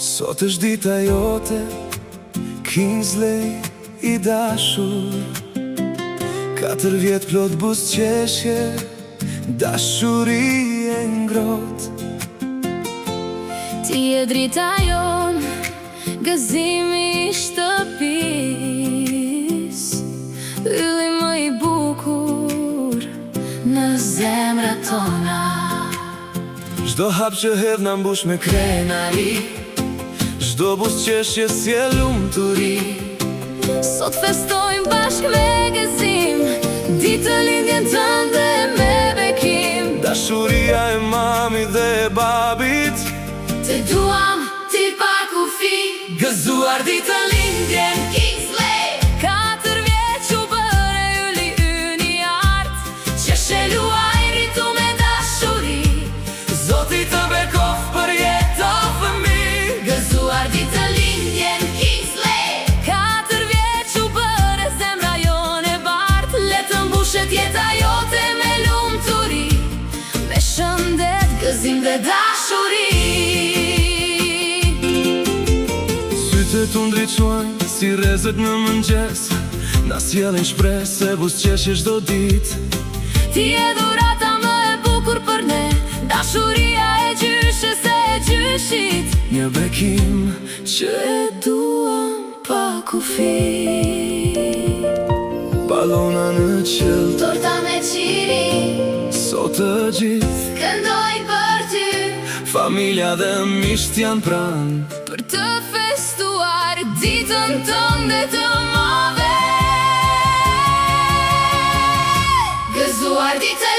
Sot është dita jote, Kingsley i dashur. 4 vjet plot buzëqeshje, dashuri e ngrot. Ti e drita jon, gëzimi i shtëpis, ylli më i bukur në zemrat tona. Çdo hap që hedh na mbush me krenari, çdo buzëqeshje sjell lumturi. Sot festojmë bashkë me gëzim, ditë lindjen tënde me bekim. Dashuria e mami dhe e babit, Te duam ti pa kufi, gëzuar ditën lindjen Kingsley. 4 vjeç u bëre ylli ynë i art, që sheluaj rritu me dashuri. Zoti të bekof për jetë o fëmijë. Gëzuar ditën lindjen Kingsley. 4 vjeç u bëre zemra jone bart, le të mbushet jeta jote me lumturi, me shëndet, gëzim dhe dashuri. Sytë tu ndriçojnë si rrezet në mëngjes, na sjellin shpresë e buzëqeshje çdo ditë. Ti e dhurata më e bukur për ne, dashuria e gjyshes e gjyshit. Një bekim Që e duam pa kufi, balona në qell, torta me qiri, sot të gjithë, këndoj për ty, familja dhe miqt janë pranë. për të festuar ditën tënde të madhe. Gëzuar ditën